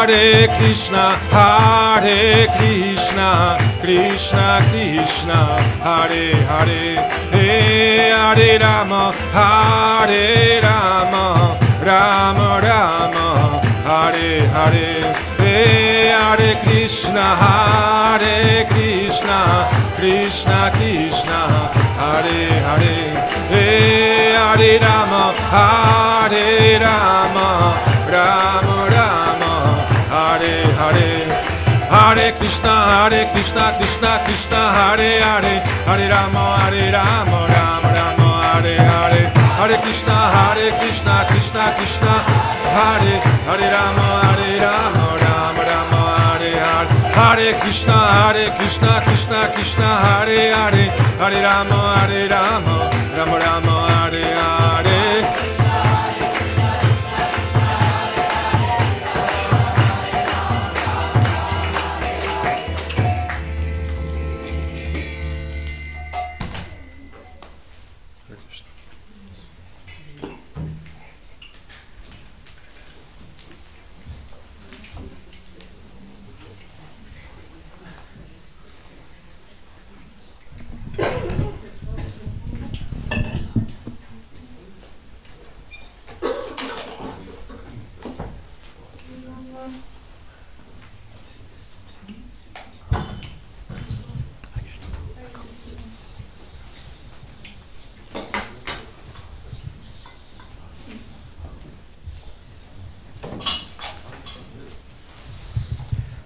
Hare Krishna, Krishna Krishna, Hare Hare, Hare Rama, Rama Rama, Hare Hare, Hare Krishna, Krishna Krishna, Hare Hare, Hare Rama, Rama Rama, Hare Hare, Hare Krishna, Krishna Krishna, Hare Hare, Hare Rama, Rama Rama, Hare Hare, Hare Krishna, Krishna Krishna, Hare Rama, Rama Rama, Hare Hare, Hare Krishna, Krishna Krishna, Hare Hare, Hare Rama, Rama Rama, Hare Hare.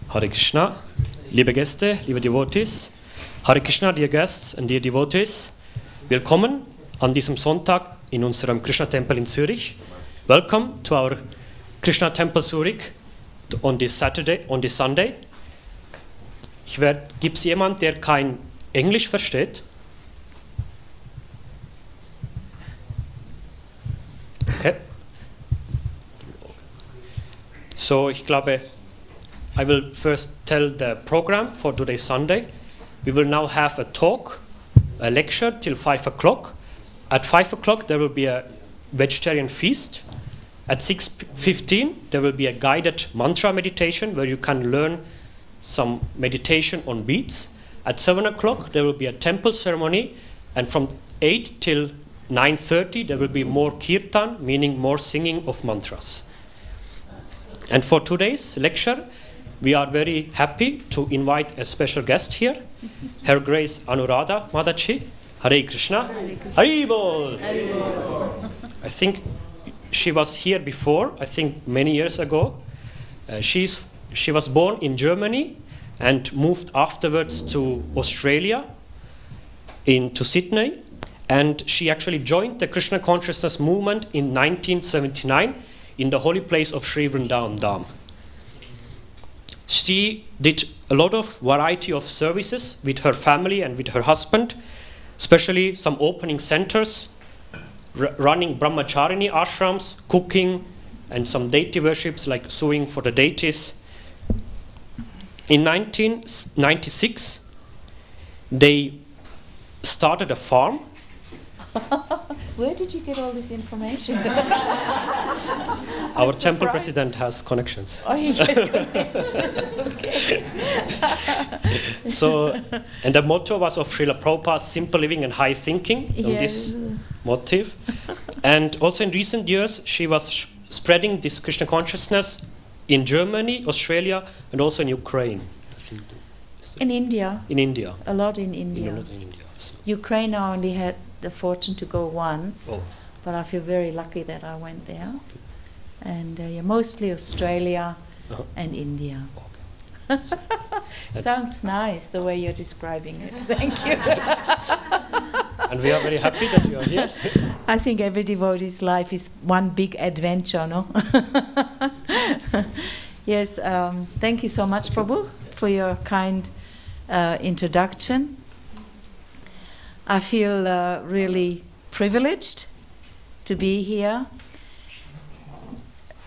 Hare Krishna, liebe Gäste, liebe Devotees, Hare Krishna, dear guests and dear devotees, willkommen an diesem Sonntag in unserem Krishna-Tempel in Zürich. Welcome to our Krishna Temple Zurich on this Saturday, on this Sunday. Gibt es jemanden, der kein Englisch versteht? Okay. So, ich glaube, I will first tell the program for today Sunday. We will now have a talk, a lecture till 5 o'clock. At 5 o'clock there will be a vegetarian feast. At 6:15 there will be a guided mantra meditation where you can learn some meditation on beats. At 7 o'clock there will be a temple ceremony, and from 8 till 9:30 there will be more kirtan, meaning more singing of mantras. And for today's lecture, we are very happy to invite a special guest here, Her Grace Anuradha Mataji. Hare Krishna. Hari Bol. I think she was here before, I think many years ago. She was born in Germany and moved afterwards to Australia, to Sydney. And she actually joined the Krishna consciousness movement in 1979 in the holy place of Sri Vrindavan Dham. She did a lot of variety of services with her family and with her husband, especially some opening centers, running brahmacharini ashrams, cooking, and some deity worships like sewing for the deities. In 1996, they started a farm. Where did you get all this information? Our temple president has connections. Oh, he has connections. Okay. So, and the motto was of Srila Prabhupada, simple living and high thinking, on this motive. And also in recent years, she was spreading this Krishna consciousness in Germany, Australia, and also in Ukraine. In India? In India. A lot in India. A lot in India. So. Ukraine, I only had the fortune to go once, but I feel very lucky that I went there. And mostly Australia and India. Okay. Sounds nice the way you're describing it. Thank you. And we are very happy that you are here. I think every devotee's life is one big adventure, no? Yes, thank you so much, Prabhu, for your kind introduction. I feel really privileged to be here.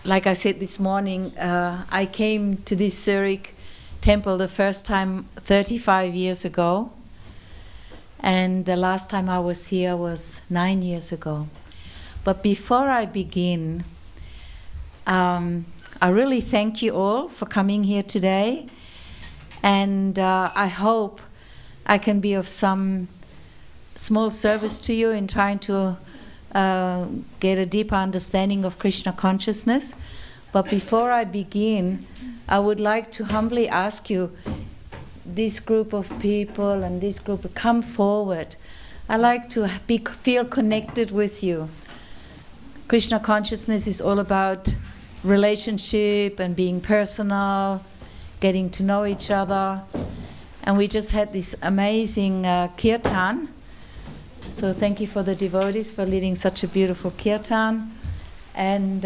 Like I said this morning, I came to this Zurich temple the first time 35 years ago, and the last time I was here was 9 years ago. But before I begin, I really thank you all for coming here today, and I hope I can be of some small service to you in trying to get a deeper understanding of Krishna consciousness. But before I begin, I would like to humbly ask you, this group of people and this group, come forward. I like to feel connected with you. Krishna consciousness is all about relationship and being personal, getting to know each other. And we just had this amazing kirtan. So thank you for the devotees for leading such a beautiful kirtan. And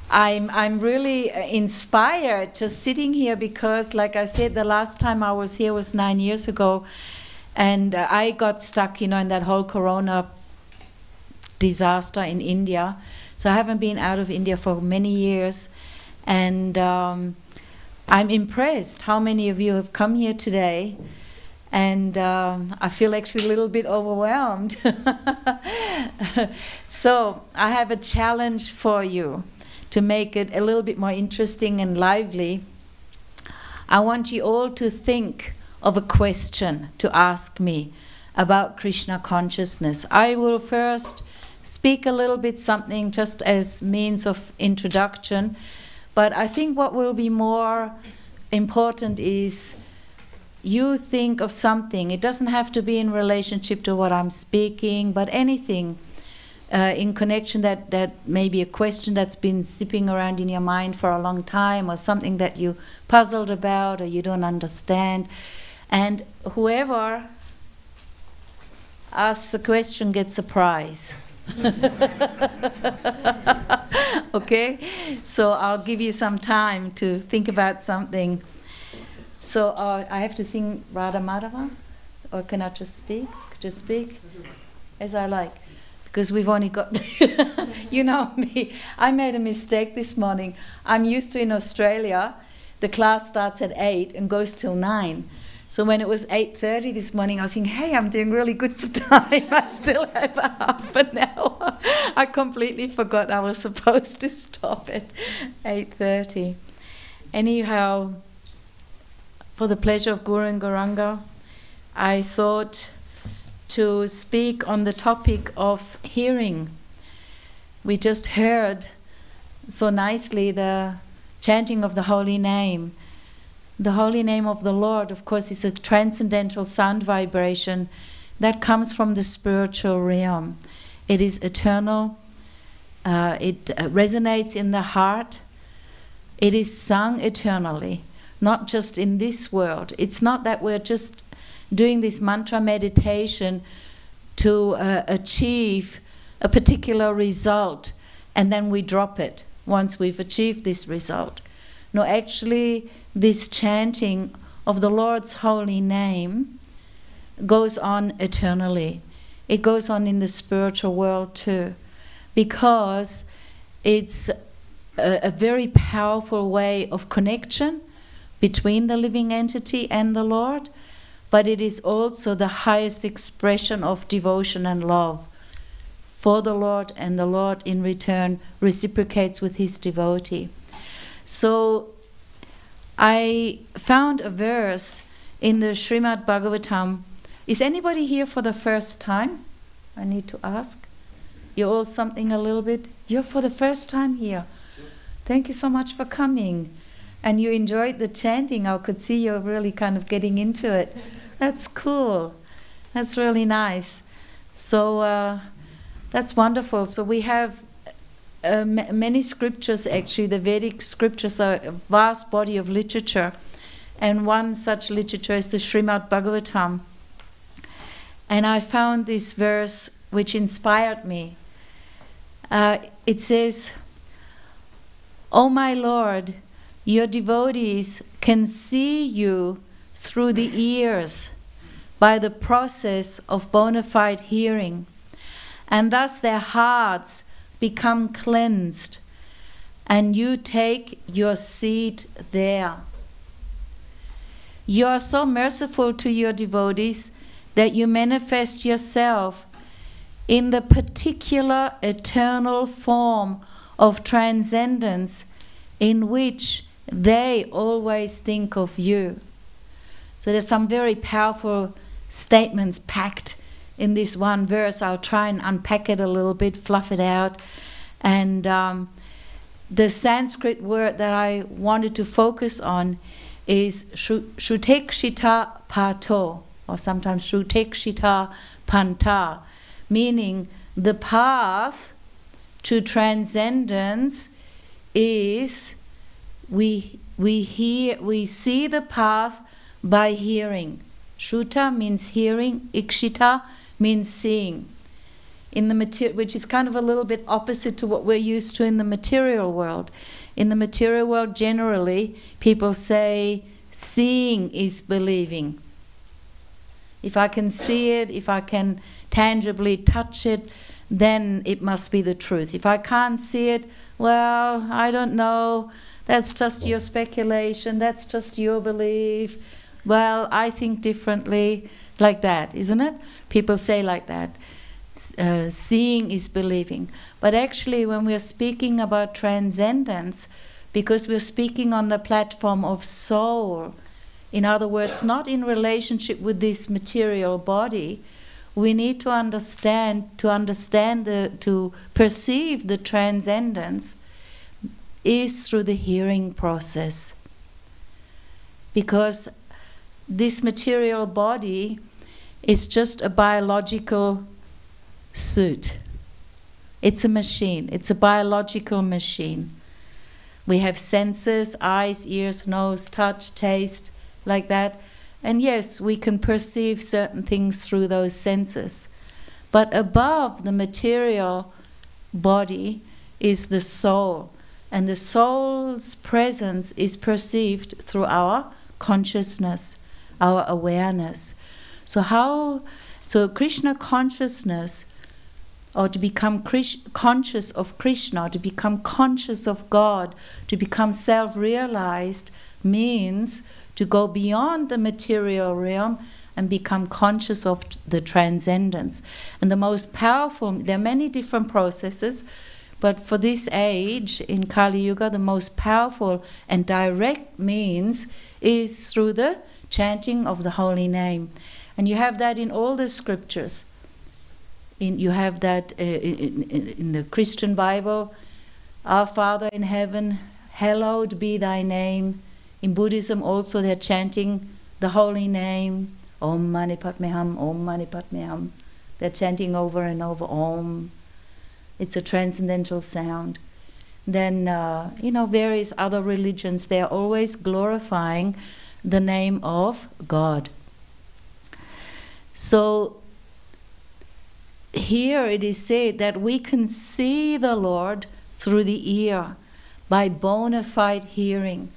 I'm really inspired just sitting here because, like I said, the last time I was here was 9 years ago. And I got stuck, in that whole corona disaster in India. So I haven't been out of India for many years. And I'm impressed how many of you have come here today. And I feel actually a little bit overwhelmed. So I have a challenge for you to make it a little bit more interesting and lively. I want you all to think of a question to ask me about Krishna consciousness. I will first speak a little bit something just as means of introduction, but I think what will be more important is you think of something. It doesn't have to be in relationship to what I'm speaking, but anything in connection that may be a question that's been zipping around in your mind for a long time, or something that you puzzled about or you don't understand. And whoever asks the question gets a prize. Okay? So I'll give you some time to think about something. So I have to sing Radha Madhava? Or can I just speak? Just speak as I like. Because we've only got, you know me, I made a mistake this morning. I'm used to, in Australia, the class starts at 8 and goes till 9. So when it was 8:30 this morning, I was thinking, hey, I'm doing really good for time. I still have a half an hour. I completely forgot I was supposed to stop at 8:30. Anyhow, for the pleasure of Guru and Gauranga, I thought to speak on the topic of hearing. We just heard so nicely the chanting of the holy name. The holy name of the Lord, of course, is a transcendental sound vibration that comes from the spiritual realm. It is eternal. It resonates in the heart. It is sung eternally, not just in this world. It's not that we're just doing this mantra meditation to achieve a particular result and then we drop it once we've achieved this result. No, actually, this chanting of the Lord's holy name goes on eternally. It goes on in the spiritual world too, because it's a very powerful way of connection between the living entity and the Lord, but it is also the highest expression of devotion and love for the Lord, and the Lord in return reciprocates with his devotee. So I found a verse in the Srimad Bhagavatam. Is anybody here for the first time? I need to ask. You're all something a little bit. You're for the first time here. Thank you so much for coming. And you enjoyed the chanting. I could see you're really kind of getting into it. That's cool. That's really nice. So that's wonderful. So we have many scriptures, actually. The Vedic scriptures are a vast body of literature. And one such literature is the Srimad Bhagavatam. And I found this verse which inspired me. It says, "O my Lord, your devotees can see you through the ears by the process of bona fide hearing, and thus their hearts become cleansed, and you take your seat there. You are so merciful to your devotees that you manifest yourself in the particular eternal form of transcendence in which they always think of you. So there's some very powerful statements packed in this one verse. I'll try and unpack it a little bit, fluff it out. And the Sanskrit word that I wanted to focus on is Shutekshita Pato, or sometimes Shutekshita Panta, meaning the path to transcendence is we see the path by hearing. Shuta means hearing, Ikshita means seeing. In the which is kind of a little bit opposite to what we're used to in the material world. In the material world, generally, people say seeing is believing. If I can see it, if I can tangibly touch it, then it must be the truth. If I can't see it, well, I don't know. That's just your speculation. That's just your belief. Well, I think differently. Like that, isn't it? People say like that. Seeing is believing. But actually, when we're speaking about transcendence, because we're speaking on the platform of soul, in other words, not in relationship with this material body, we need to to perceive the transcendence is through the hearing process. Because this material body is just a biological suit. It's a machine. It's a biological machine. We have senses, eyes, ears, nose, touch, taste, like that. And yes, we can perceive certain things through those senses. But above the material body is the soul. And the soul's presence is perceived through our consciousness, our awareness. So Krishna consciousness, or to become conscious of Krishna, to become conscious of God, to become self-realized, means to go beyond the material realm and become conscious of the transcendence. And the most powerful, there are many different processes, but for this age, in Kali Yuga, the most powerful and direct means is through the chanting of the holy name. And you have that in all the scriptures. You have that in the Christian Bible, Our Father in heaven, hallowed be thy name. In Buddhism also they're chanting the holy name, Om Mani Padme Hum, Om Mani Padme Hum. They're chanting over and over, Om. It's a transcendental sound. Then, various other religions, they're always glorifying the name of God. So, here it is said that we can see the Lord through the ear by bona fide hearing.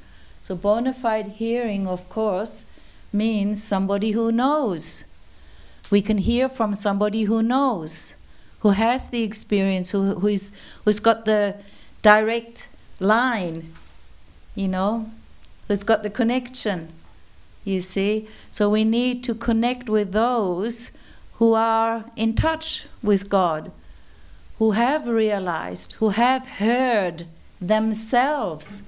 So bona fide hearing, of course, means somebody who knows. We can hear from somebody who knows, who has the experience, who's got the direct line, who's got the connection, you see. So we need to connect with those who are in touch with God, who have realized, who have heard themselves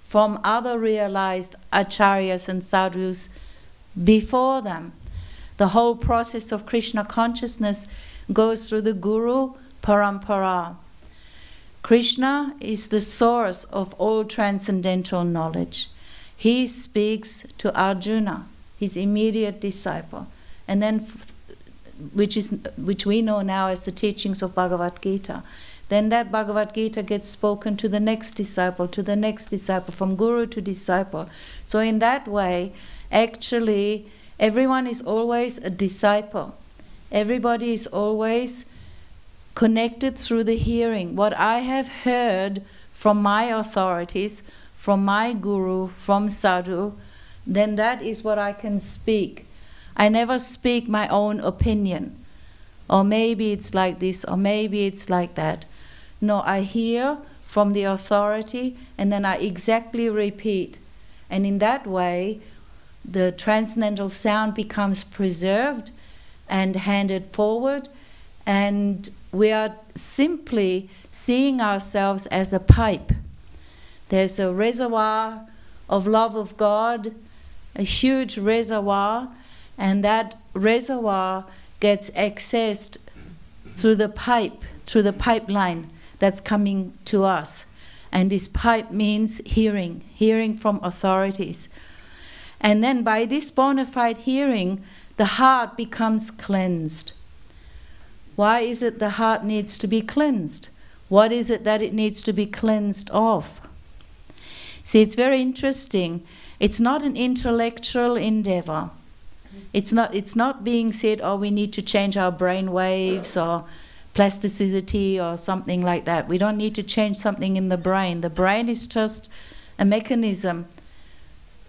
from other realized acharyas and sadhus before them. The whole process of Krishna consciousness goes through the Guru Parampara. Krishna is the source of all transcendental knowledge. He speaks to Arjuna, his immediate disciple, and then which we know now as the teachings of Bhagavad Gita. Then that Bhagavad Gita gets spoken to the next disciple, from guru to disciple. So in that way, actually, everyone is always a disciple. Everybody is always connected through the hearing. What I have heard from my authorities, from my guru, from sadhu, then that is what I can speak. I never speak my own opinion. Or maybe it's like this, or maybe it's like that. No, I hear from the authority and then I exactly repeat. And in that way, the transcendental sound becomes preserved and handed forward, and we are simply seeing ourselves as a pipe. There's a reservoir of love of God, a huge reservoir, and that reservoir gets accessed through the pipe, through the pipeline that's coming to us. And this pipe means hearing from authorities. And then by this bona fide hearing, the heart becomes cleansed. Why is it the heart needs to be cleansed? What is it that it needs to be cleansed of? See, it's very interesting. It's not an intellectual endeavor. It's not being said, oh, we need to change our brain waves or plasticity or something like that. We don't need to change something in the brain. The brain is just a mechanism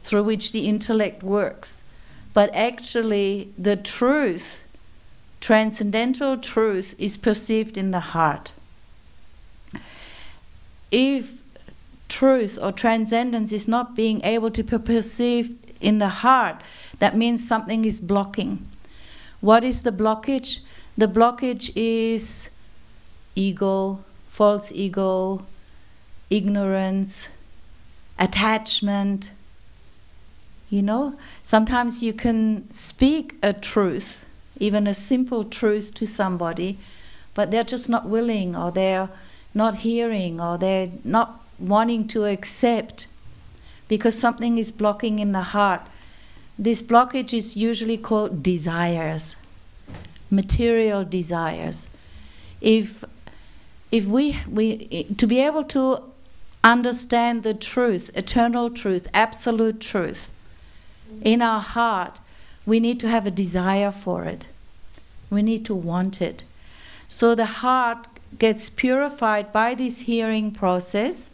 through which the intellect works. But actually, the truth, transcendental truth, is perceived in the heart. If truth or transcendence is not being able to be perceived in the heart, that means something is blocking. What is the blockage? The blockage is ego, false ego, ignorance, attachment. You know, sometimes you can speak a truth, even a simple truth to somebody, but they're just not willing, or they're not hearing, or they're not wanting to accept because something is blocking in the heart. This blockage is usually called desires, material desires. If we to be able to understand the truth, eternal truth, absolute truth in our heart, we need to have a desire for it. We need to want it. So the heart gets purified by this hearing process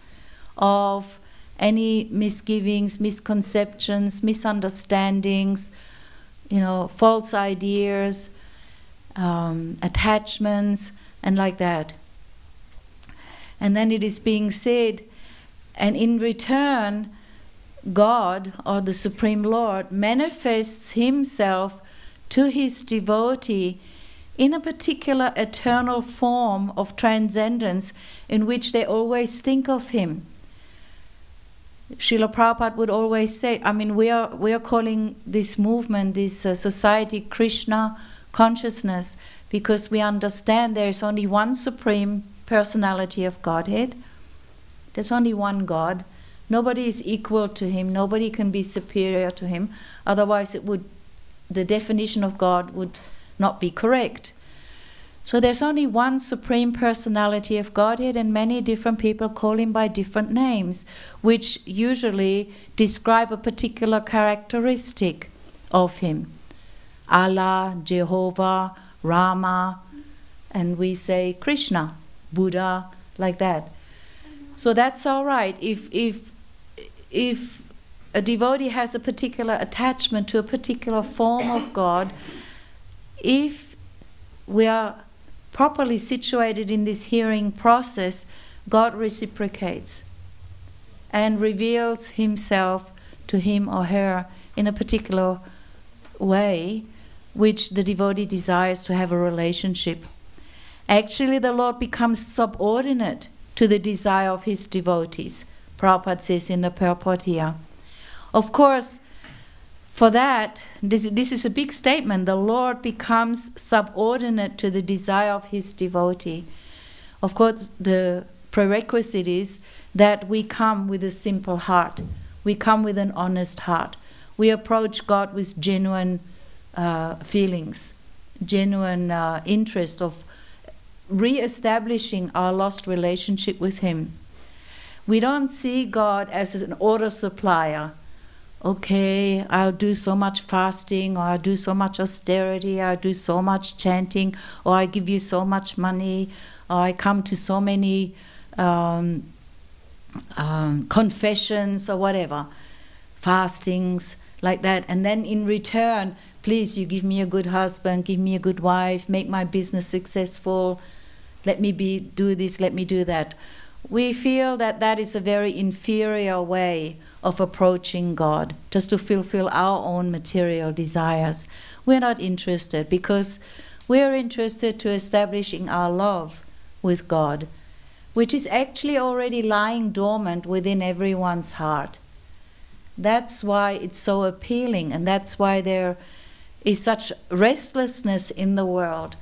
of any misgivings, misconceptions, misunderstandings, false ideas, attachments, and like that. And then it is being said, and in return, God, or the Supreme Lord, manifests himself to his devotee in a particular eternal form of transcendence in which they always think of him. Srila Prabhupada would always say, we are calling this movement, this society, Krishna consciousness, because we understand there is only one Supreme Personality of Godhead. There's only one God. Nobody is equal to him. Nobody can be superior to him. Otherwise, the definition of God would not be correct. So there's only one Supreme Personality of Godhead, and many different people call him by different names, which usually describe a particular characteristic of him. Allah, Jehovah, Rama, and we say Krishna, Buddha, like that. So that's all right. If a devotee has a particular attachment to a particular form of God, if we are properly situated in this hearing process, God reciprocates and reveals himself to him or her in a particular way which the devotee desires to have a relationship. Actually, the Lord becomes subordinate to the desire of his devotees, Prabhupada says in the purport here. Of course, for that, this is a big statement. The Lord becomes subordinate to the desire of his devotee. Of course, the prerequisite is that we come with a simple heart. We come with an honest heart. We approach God with genuine feelings, genuine interest of re-establishing our lost relationship with him. We don't see God as an order supplier. Okay, I'll do so much fasting, or I'll do so much austerity, I'll do so much chanting, or I give you so much money, or I come to so many confessions or whatever, fastings, like that. And then in return, please, you give me a good husband, give me a good wife, make my business successful, let me do this, let me do that. We feel that that is a very inferior way of approaching God, just to fulfill our own material desires. We're not interested, because We're interested to establishing our love with God, which is actually already lying dormant within everyone's heart. That's why it's so appealing, and that's why there is such restlessness in the world,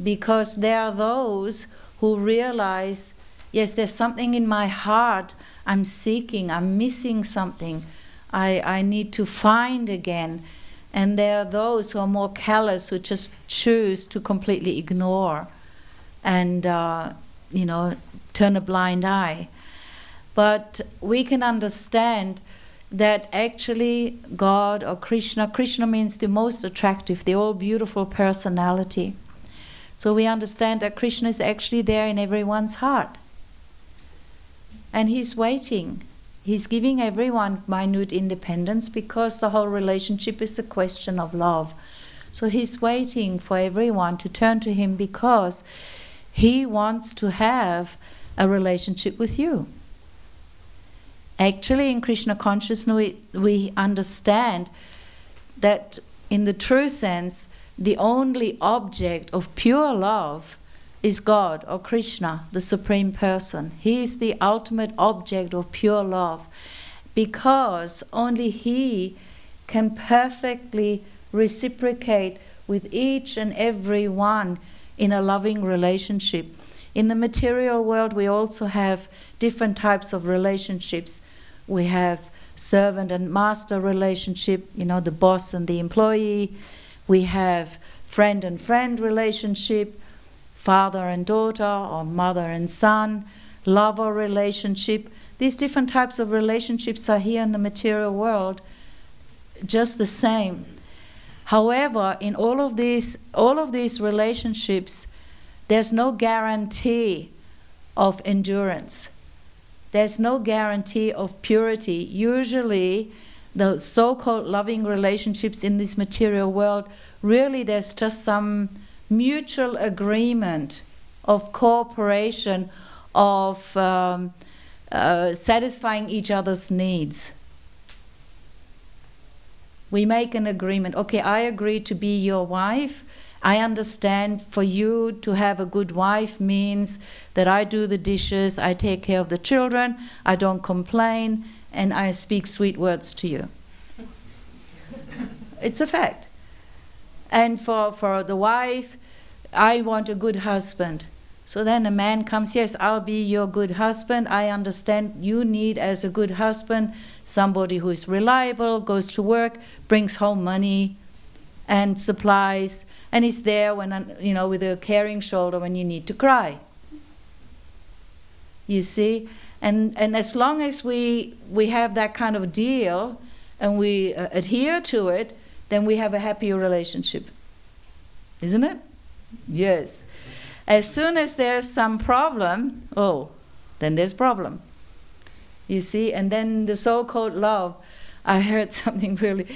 because there are those who realize, yes, there's something in my heart I'm seeking, I'm missing something, I need to find again. And there are those who are more callous, who just choose to completely ignore and, turn a blind eye. But we can understand that actually God or Krishna means the most attractive, the all beautiful personality. So we understand that Krishna is actually there in everyone's heart. And he's waiting. He's giving everyone minute independence, because the whole relationship is a question of love. So he's waiting for everyone to turn to him, because he wants to have a relationship with you. Actually, in Krishna consciousness, we understand that in the true sense, the only object of pure love is God or Krishna, the Supreme Person. He is the ultimate object of pure love, because only He can perfectly reciprocate with each and every one in a loving relationship. In the material world, we also have different types of relationships. We have servant and master relationship, the boss and the employee. We have friend and friend relationship, father and daughter, or mother and son, lover relationship. These different types of relationships are here in the material world, just the same. However, in all of these relationships, there's no guarantee of endurance. There's no guarantee of purity. Usually, the so-called loving relationships in this material world, really there's just some mutual agreement of cooperation, of satisfying each other's needs. We make an agreement. Okay, I agree to be your wife. I understand for you to have a good wife means that I do the dishes, I take care of the children, I don't complain, and I speak sweet words to you. It's a fact. And for the wife, I want a good husband. So then a man comes, yes, I'll be your good husband. I understand you need, as a good husband, somebody who is reliable, goes to work, brings home money and supplies, and is there when, with a caring shoulder when you need to cry. You see? And as long as we have that kind of deal and we adhere to it, then we have a happier relationship. Isn't it? Yes. As soon as there's some problem, then there's problem. You see? And then the so-called love, I heard something really,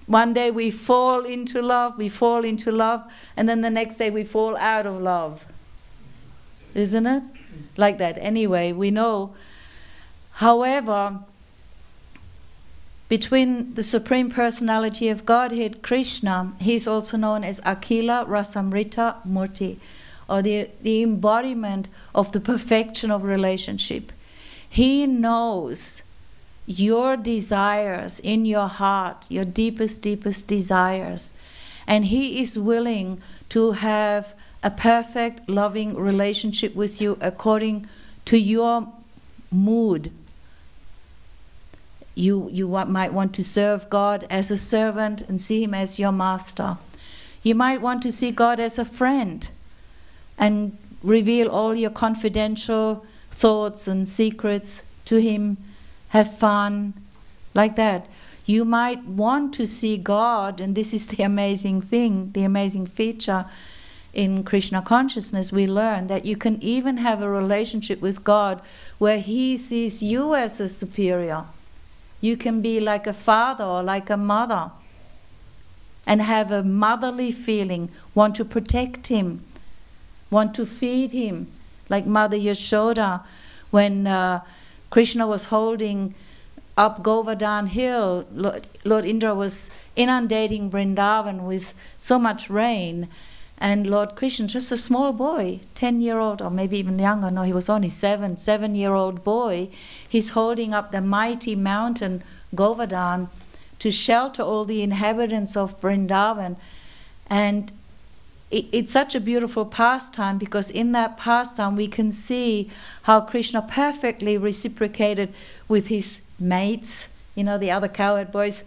one day we fall into love, and then the next day we fall out of love. Isn't it? Like that. Anyway, we know. However, between the Supreme Personality of Godhead, Krishna, he's also known as Akhila Rasamrita Murti, or the embodiment of the perfection of relationship. He knows your desires in your heart, your deepest desires. And He is willing to have a perfect, loving relationship with you according to your mood. You might want to serve God as a servant and see Him as your master. You might want to see God as a friend and reveal all your confidential thoughts and secrets to Him. Have fun, like that. You might want to see God, and this is the amazing thing, the amazing feature in Krishna consciousness. We learn that you can even have a relationship with God where He sees you as a superior. You can be like a father or like a mother and have a motherly feeling, want to protect Him, want to feed Him, like Mother Yashoda when Krishna was holding up Govardhan Hill. Lord Indra was inundating Vrindavan with so much rain, And Lord Krishna, just a small boy, 10-year-old or maybe even younger, no, he was only 7-year-old boy, he's holding up the mighty mountain Govardhan to shelter all the inhabitants of Vrindavan. And it's such a beautiful pastime, because in that pastime we can see how Krishna perfectly reciprocated with his mates, you know, the other cowherd boys.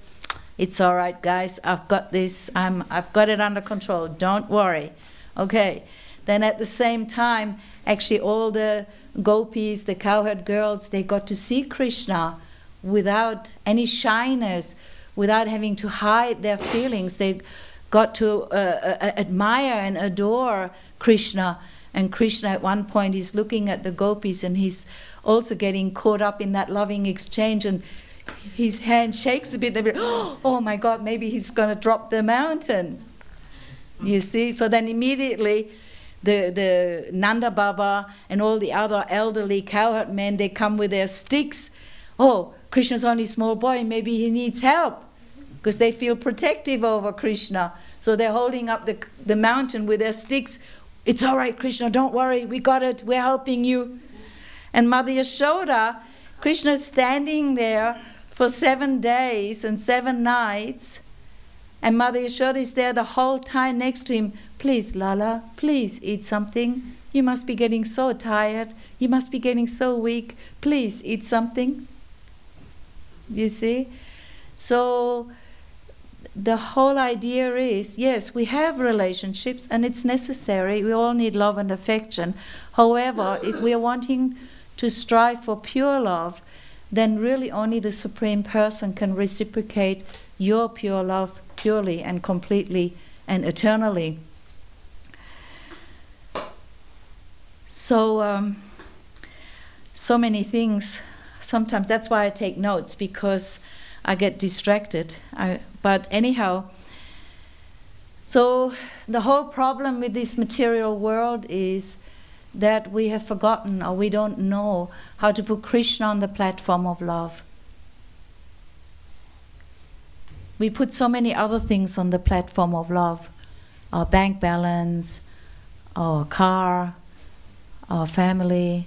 It's all right, guys, I've got this, I've got it under control, don't worry. Okay. Then at the same time, actually all the gopis, the cowherd girls, they got to see Krishna without any shyness, without having to hide their feelings. They got to admire and adore Krishna. And Krishna at one point is looking at the gopis and he's also getting caught up in that loving exchange, and his hand shakes a bit. They're like, oh my God, maybe he's going to drop the mountain. You see? So then immediately the Nanda Baba and all the other elderly cowherd men, they come with their sticks. Oh, Krishna's only a small boy, maybe he needs help. Because they feel protective over Krishna. So they're holding up the mountain with their sticks. It's all right, Krishna, don't worry, we got it, we're helping you. And Mother Yashoda, Krishna's standing there for 7 days and 7 nights, and Mother Yashoda is there the whole time next to him. Please, Lala, please eat something. You must be getting so tired. You must be getting so weak. Please eat something. You see? So the whole idea is, yes, we have relationships and it's necessary. We all need love and affection. However, if we are wanting to strive for pure love, then really only the Supreme Person can reciprocate your pure love purely and completely and eternally. So, so many things. Sometimes that's why I take notes, because I get distracted. But anyhow, so the whole problem with this material world is that we have forgotten, or we don't know how to put Krishna on the platform of love. We put so many other things on the platform of love. Our bank balance, our car, our family,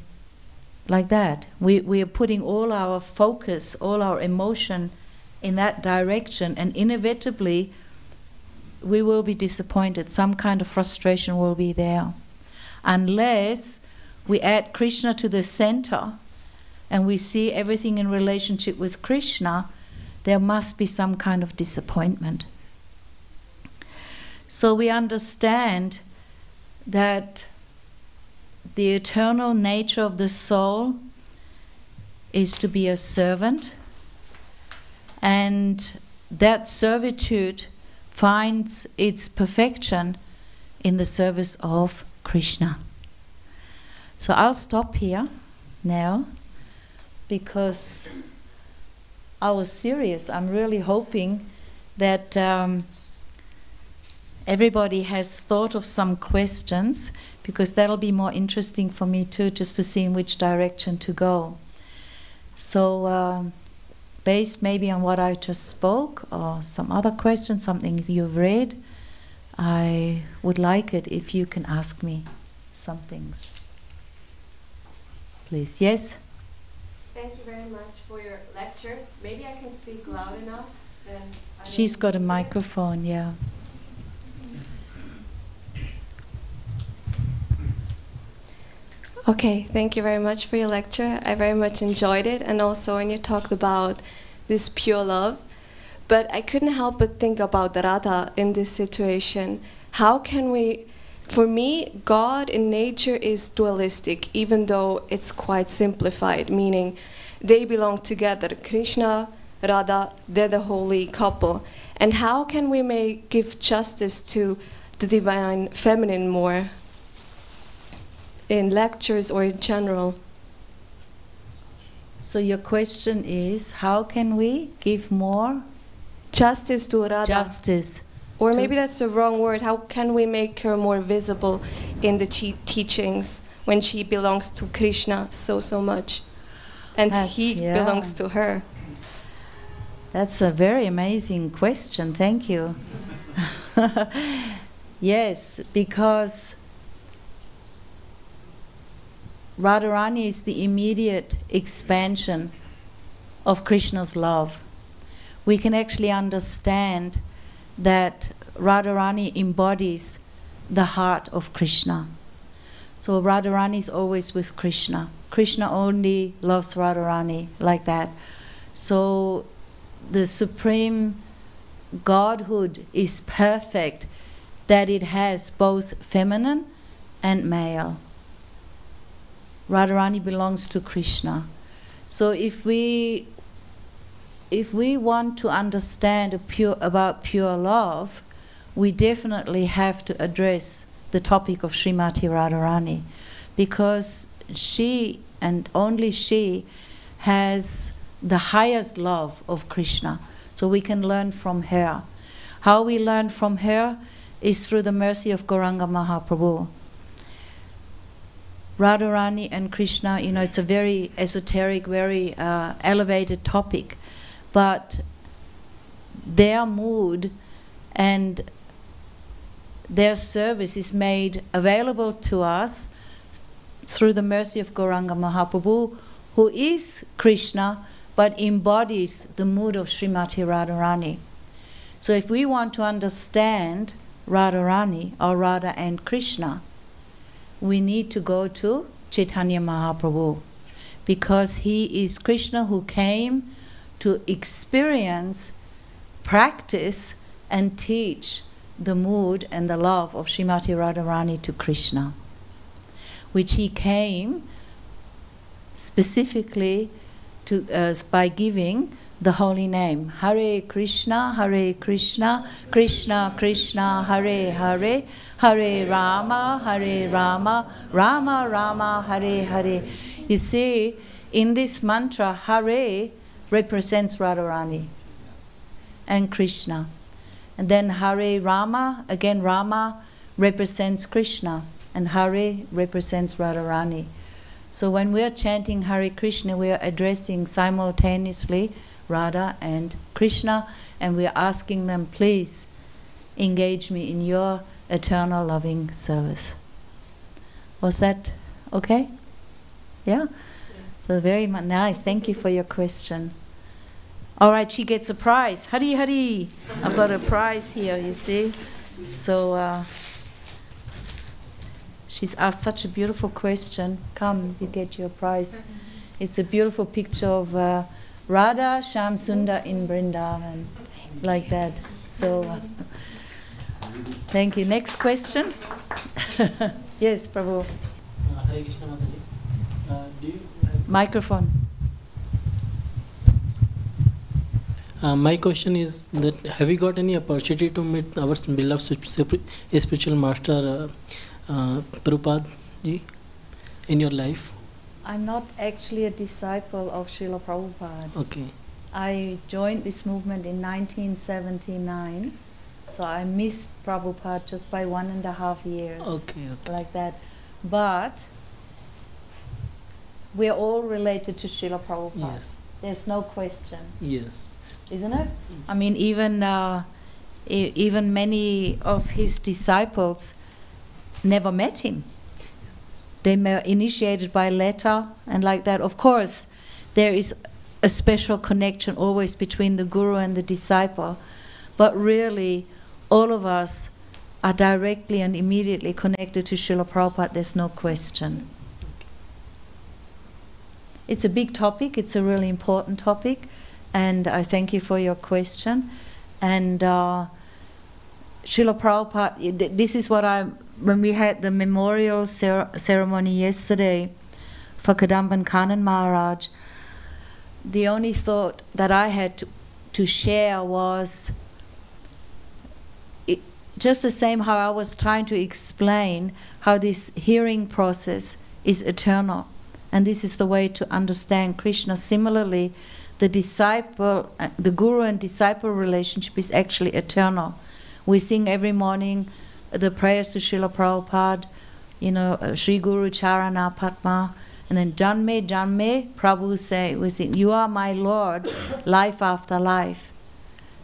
like that. We are putting all our focus, all our emotion in that direction, and inevitably we will be disappointed. Some kind of frustration will be there. Unless we add Krishna to the center and we see everything in relationship with Krishna, there must be some kind of disappointment. So we understand that the eternal nature of the soul is to be a servant, and that servitude finds its perfection in the service of Krishna. So I'll stop here now, because I was serious. I'm really hoping that everybody has thought of some questions, because that'll be more interesting for me too, just to see in which direction to go. So based maybe on what I just spoke, or some other questions, something you've read, I would like it if you can ask me some things. Please. Yes? Thank you very much for your lecture. Maybe I can speak loud enough. Then She's got a microphone, yeah. Okay, thank you very much for your lecture. I very much enjoyed it, and also when you talked about this pure love. But I couldn't help but think about Radha in this situation. How can we, for me, God in nature is dualistic, even though it's quite simplified, meaning they belong together. Krishna, Radha, they're the holy couple. And how can we give justice to the divine feminine more in lectures or in general? So your question is, how can we give more justice to Radha? Justice. Or maybe that's the wrong word. How can we make her more visible in the teachings when she belongs to Krishna so much, and he belongs to her? That's a very amazing question. Thank you. Yes, because Radharani is the immediate expansion of Krishna's love. We can actually understand that Radharani embodies the heart of Krishna. So Radharani is always with Krishna. Krishna only loves Radharani, like that. So the supreme Godhood is perfect, that it has both feminine and male. Radharani belongs to Krishna. So if we want to understand about pure love, we definitely have to address the topic of Srimati Radharani, because she and only she has the highest love of Krishna. So we can learn from her. How we learn from her is through the mercy of Gauranga Mahaprabhu. Radharani and Krishna, it's a very esoteric, very elevated topic, but their mood and their service is made available to us through the mercy of Gauranga Mahaprabhu, who is Krishna but embodies the mood of Srimati Radharani. So if we want to understand Radharani, or Radha and Krishna, we need to go to Chaitanya Mahaprabhu, because he is Krishna who came to experience, practice and teach the mood and the love of Srimati Radharani to Krishna, which he came specifically to by giving the holy name Hare Krishna, Krishna Krishna, Hare Hare, Hare Rama, Rama Rama, Hare Hare. You see, in this mantra, Hare represents Radharani and Krishna. And then Hare Rama, again Rama represents Krishna, and Hare represents Radharani. So when we are chanting Hare Krishna, we are addressing simultaneously Radha and Krishna, and we are asking them, please engage me in your eternal loving service. Was that okay? Yeah? So very nice. Thank you for your question. All right, she gets a prize. Hari Hari. I've got a prize here, you see. So she's asked such a beautiful question. Come, you get your prize. It's a beautiful picture of Radha Shyam Sundar in Vrindavan, like that. So thank you. Next question. Yes, Prabhu. Hare Krishna Mataji. Do you Microphone. My question is that have you got any opportunity to meet our beloved spiritual master Prabhupada ji in your life? I'm not actually a disciple of Srila Prabhupada. Okay. I joined this movement in 1979, so I missed Prabhupada just by 1.5 years. Okay. Like that. But we're all related to Srila Prabhupada. Yes. There's no question. Yes. Isn't it? I mean, even many of his disciples never met him. They were initiated by letter and like that. Of course, there is a special connection always between the guru and the disciple, but really, all of us are directly and immediately connected to Srila Prabhupada. There's no question. It's a big topic. It's a really important topic. And I thank you for your question. And Srila Prabhupada, this is what when we had the memorial ceremony yesterday for Kadamban Kanan Maharaj, the only thought that I had to share was just the same how I was trying to explain how this hearing process is eternal. And this is the way to understand Krishna. Similarly, the guru and disciple relationship is actually eternal. We sing every morning the prayers to Srila Prabhupada, Sri Guru Charana Padma, and then Janme Janme, Prabhu we sing, you are my Lord, life after life.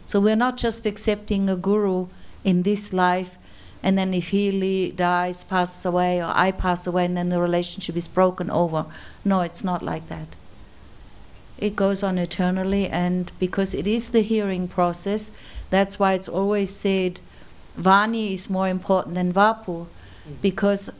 So we're not just accepting a guru in this life, and then if he dies, passes away, or I pass away, and then the relationship is broken over. No, it's not like that. It goes on eternally, and because it is the hearing process, that's why it's always said Vani is more important than Vapu, because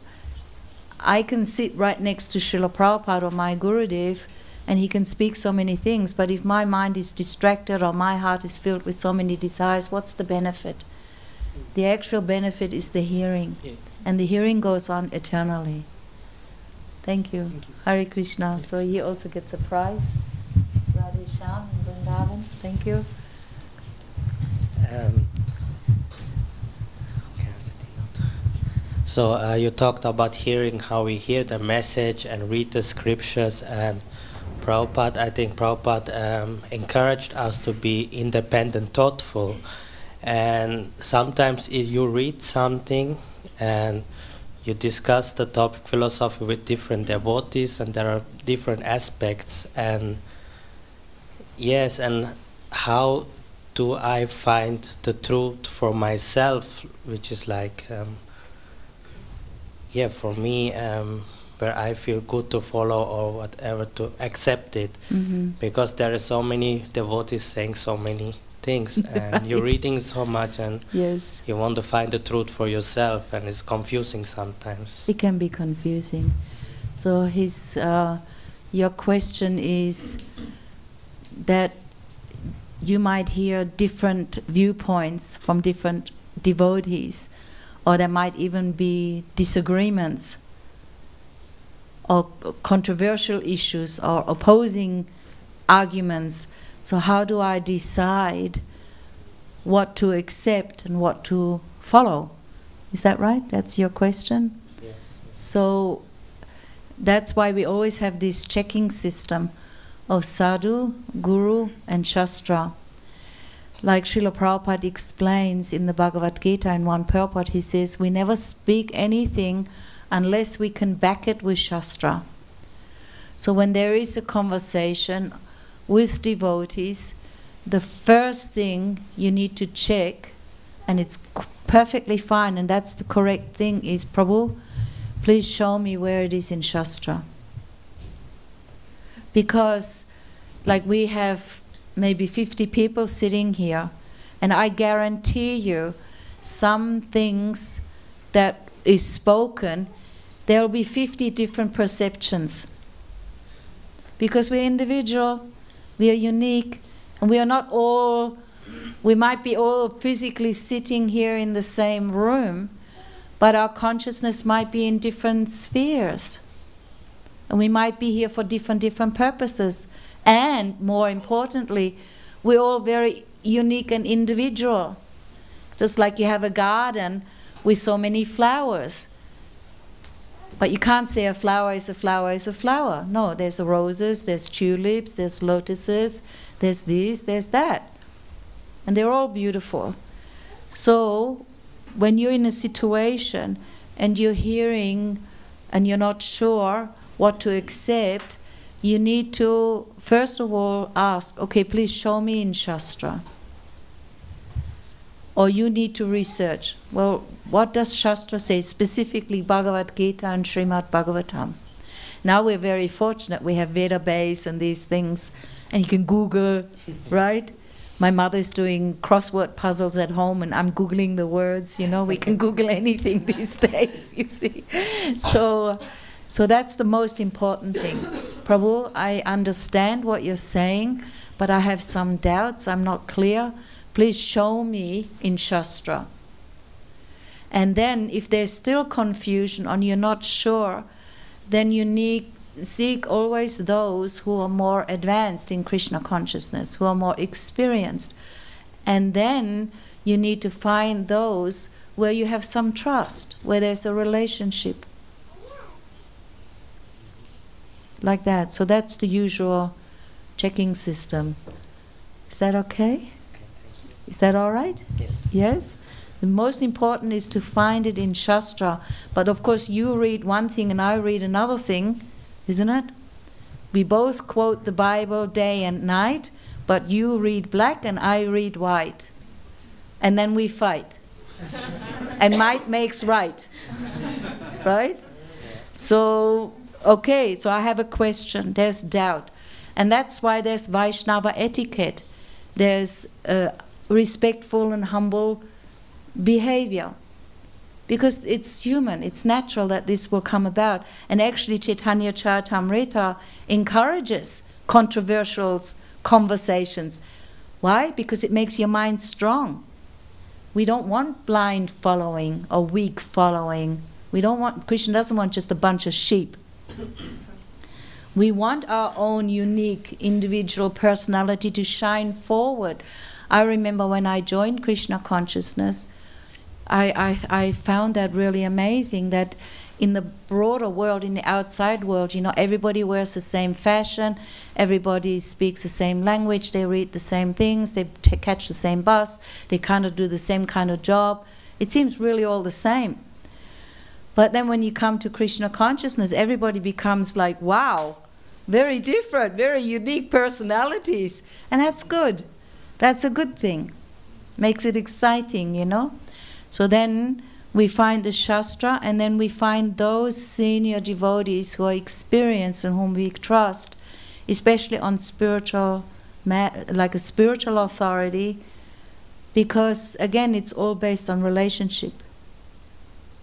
I can sit right next to Srila Prabhupada or my Gurudev, and he can speak so many things, but if my mind is distracted or my heart is filled with so many desires, what's the benefit? The actual benefit is the hearing, and the hearing goes on eternally. Thank you. Hare Krishna. So he also gets a prize. Radhe Shyam and Vrindavan. Thank you. So you talked about hearing, how we hear the message and read the scriptures, and Prabhupada, I think Prabhupada encouraged us to be independent, thoughtful, and sometimes you read something and you discuss the topic philosophy with different devotees, and there are different aspects, and yes, and how do I find the truth for myself, which is like for me, where I feel good to follow or whatever, to accept it, because there are so many devotees saying so many things, and Right. you're reading so much, and Yes. you want to find the truth for yourself, and it's confusing sometimes. It can be confusing. So your question is that you might hear different viewpoints from different devotees, or there might even be disagreements or controversial issues or opposing arguments. So how do I decide what to accept and what to follow? Is that right? That's your question? Yes. So that's why we always have this checking system of sadhu, guru, and shastra. Like Srila Prabhupada explains in the Bhagavad Gita in one purport, he says, we never speak anything unless we can back it with shastra. So when there is a conversation with devotees, the first thing you need to check, and it's perfectly fine, and that's the correct thing, is, Prabhu, please show me where it is in shastra. Because like we have maybe 50 people sitting here, and I guarantee you some things that is spoken, there will be 50 different perceptions. Because we're individual, we are unique, and we are not all, we might be all physically sitting here in the same room, but our consciousness might be in different spheres. And we might be here for different purposes. And more importantly, we're all very unique and individual. Just like you have a garden with so many flowers. But you can't say a flower is a flower is a flower. No, there's roses, there's tulips, there's lotuses, there's this, there's that. And they're all beautiful. So when you're in a situation and you're hearing and you're not sure what to accept, you need to, first of all, ask, okay, please show me in Shastra. Or you need to research, well, what does Shastra say, specifically Bhagavad Gita and Srimad Bhagavatam? Now we're very fortunate, we have Veda base and these things, and you can Google, right? My mother's doing crossword puzzles at home, and I'm Googling the words, you know, we can Google anything these days, you see. So that's the most important thing. Prabhu, I understand what you're saying, but I have some doubts, I'm not clear. Please show me in Shastra. And then if there's still confusion and you're not sure, then you seek always those who are more advanced in Krishna consciousness, who are more experienced. And then you need to find those where you have some trust, where there's a relationship. Like that. So that's the usual checking system. Is that okay? Is that all right? Yes. Yes? The most important is to find it in Shastra. But of course you read one thing and I read another thing, isn't it? We both quote the Bible day and night, but you read black and I read white. And then we fight. And might makes right. Right? So, okay, so I have a question. There's doubt. And that's why there's Vaishnava etiquette. There's respectful and humble behavior. Because it's human, it's natural that this will come about. And actually Chaitanya Charitamrita encourages controversial conversations. Why? Because it makes your mind strong. We don't want blind following or weak following. Krishna doesn't want just a bunch of sheep. We want our own unique individual personality to shine forward. I remember when I joined Krishna consciousness, I found that really amazing, that in the broader world, in the outside world, everybody wears the same fashion, everybody speaks the same language, they read the same things, they catch the same bus, they kind of do the same kind of job. It seems really all the same. But then when you come to Krishna consciousness, everybody becomes like, wow, very different, very unique personalities. And that's good. That's a good thing. Makes it exciting, So then we find the Shastra, and then we find those senior devotees who are experienced and whom we trust, especially on spiritual, like a spiritual authority, because again, it's all based on relationship.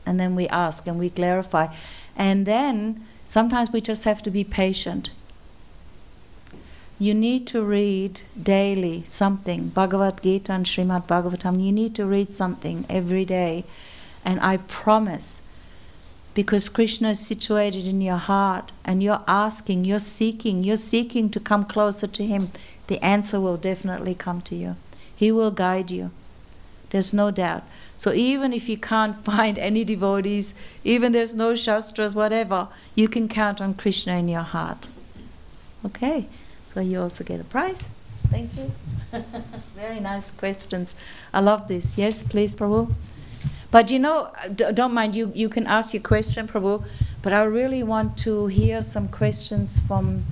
And then we ask and we clarify. And then sometimes we just have to be patient. You need to read daily something, Bhagavad Gita and Srimad Bhagavatam. You need to read something every day. And I promise, because Krishna is situated in your heart, and you're asking, you're seeking to come closer to Him, the answer will definitely come to you. He will guide you. There's no doubt. So even if you can't find any devotees, even there's no Shastras, whatever, you can count on Krishna in your heart. Okay? So you also get a prize. Thank you. Very nice questions. I love this. Yes, please, Prabhu. But don't mind, you can ask your question, Prabhu, but I really want to hear some questions from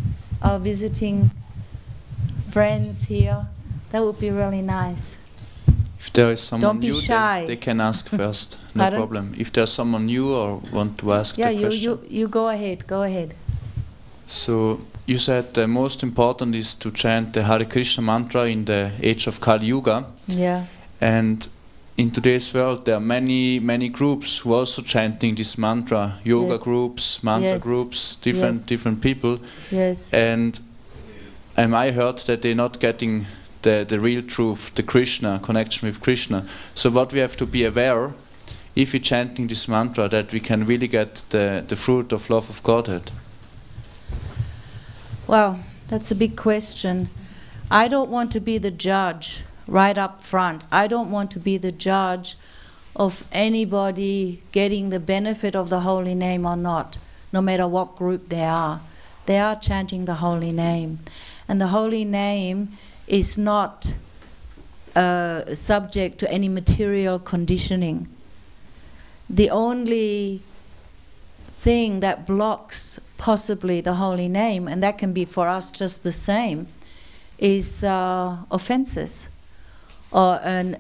our visiting friends here. That would be really nice. If there is someone Don't be new, shy. they can ask first. No Pardon? problem. If there's someone new or want to ask the question. You go ahead. Go ahead. So you said the most important is to chant the Hare Krishna mantra in the age of Kali Yuga. Yeah. And in today's world there are many groups who are also chanting this mantra. Yoga Yes. groups, mantra Yes. groups, Yes. different people. Yes. And I heard that they're not getting the real truth, the Krishna, connection with Krishna. So what we have to be aware, if we're chanting this mantra, that we can really get the fruit of love of Godhead. Well, that's a big question. I don't want to be the judge right up front. I don't want to be the judge of anybody getting the benefit of the holy name or not, no matter what group they are. They are chanting the holy name. And the holy name is not subject to any material conditioning. The only thing that blocks possibly the holy name, and that can be for us just the same, is offenses or an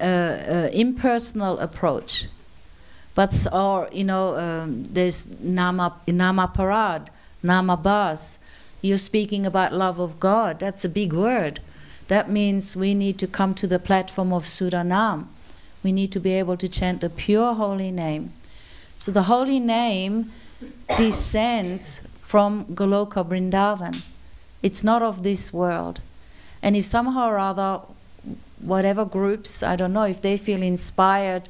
impersonal approach. But there's namaparad, namabas. You're speaking about love of God. That's a big word. That means we need to come to the platform of Sudanam. We need to be able to chant the pure holy name. So the holy name descends from Goloka Vrindavan. It's not of this world. And if somehow or other, whatever groups, I don't know, if they feel inspired,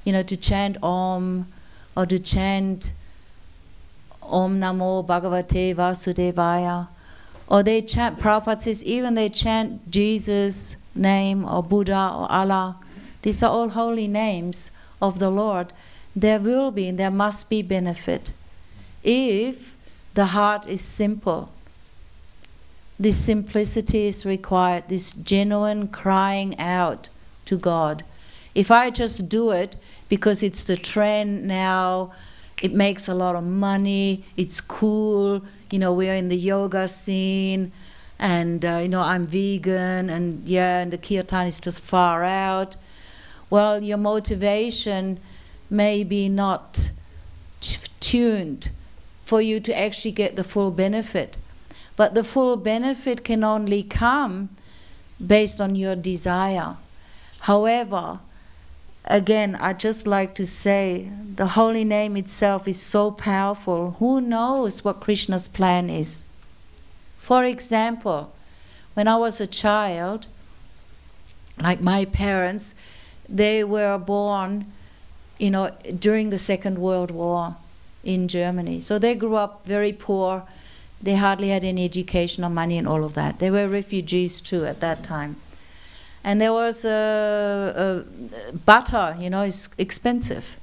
to chant Om or to chant Om Namo Bhagavate Vasudevaya, or they chant, Prabhupada says, even they chant Jesus' name or Buddha or Allah. These are all holy names of the Lord. There must be benefit if the heart is simple. This simplicity is required, this genuine crying out to God. If I just do it because it's the trend now, it makes a lot of money, it's cool, we're in the yoga scene, and I'm vegan, and the kirtan is just far out. Well, your motivation maybe not tuned for you to actually get the full benefit. But the full benefit can only come based on your desire. However, again, I'd just like to say, the holy name itself is so powerful. Who knows what Krishna's plan is? For example, when I was a child, like my parents, they were born, during the Second World War in Germany. So they grew up very poor. They hardly had any education or money and all of that. They were refugees too at that time. And there was butter, is expensive.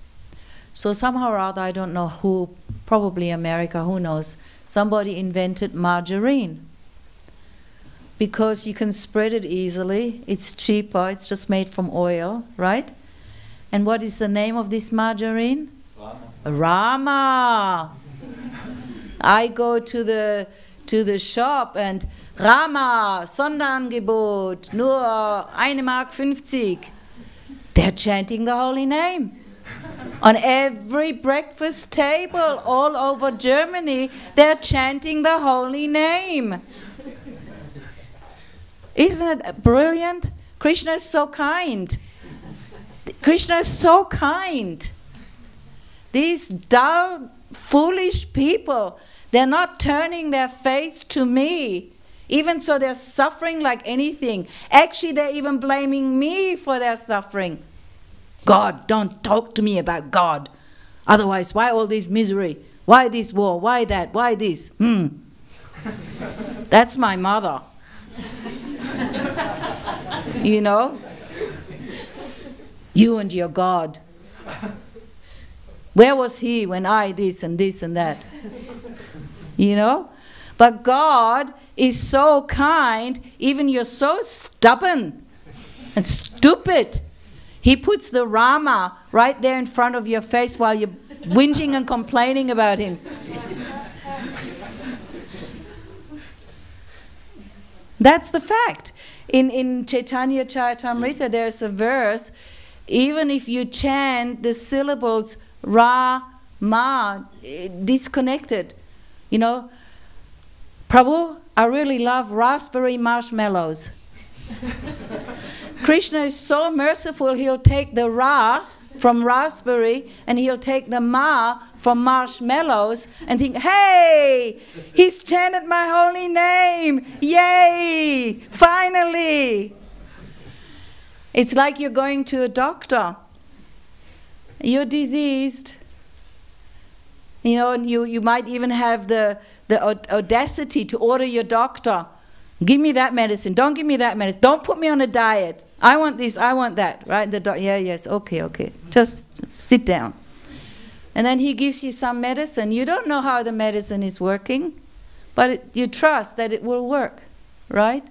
So somehow or other, I don't know who, probably America, who knows, somebody invented margarine. Because you can spread it easily, it's cheaper, it's just made from oil, right? And what is the name of this margarine? Rama. I go to the shop and Rama, Sonderangebot, nur 1,50 Mark. They're chanting the holy name. On every breakfast table all over Germany, they're chanting the holy name. Isn't it brilliant? Krishna is so kind. Krishna is so kind. These dull, foolish people, they're not turning their face to me. Even so, they're suffering like anything. Actually, they're even blaming me for their suffering. God, don't talk to me about God. Otherwise, why all this misery? Why this war? Why that? Why this? That's my mother. You and your God. Where was he when I this and this and that? But God is so kind, even you're so stubborn and stupid. He puts the Rama right there in front of your face while you're whinging and complaining about him. That's the fact. In Chaitanya Charitamrita, there's a verse, even if you chant the syllables Ra, Ma, disconnected, Prabhu, I really love raspberry marshmallows. Krishna is so merciful, he'll take the Ra from raspberry and he'll take the Ma from marshmallows and think, hey, he's chanted my holy name. Yay, finally. It's like you're going to a doctor. You're diseased. And you might even have the audacity to order your doctor, give me that medicine, don't give me that medicine, don't put me on a diet. I want this, I want that, right? Yes, okay. Just sit down. And then he gives you some medicine. You don't know how the medicine is working, but you trust that it will work, right?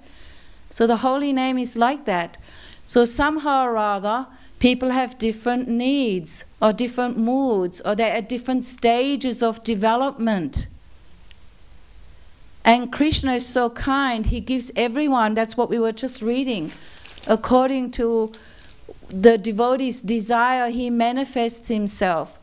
So the holy name is like that. So somehow or other, people have different needs or different moods, or they're at different stages of development. And Krishna is so kind, he gives everyone, that's what we were just reading, according to the devotee's desire, he manifests himself.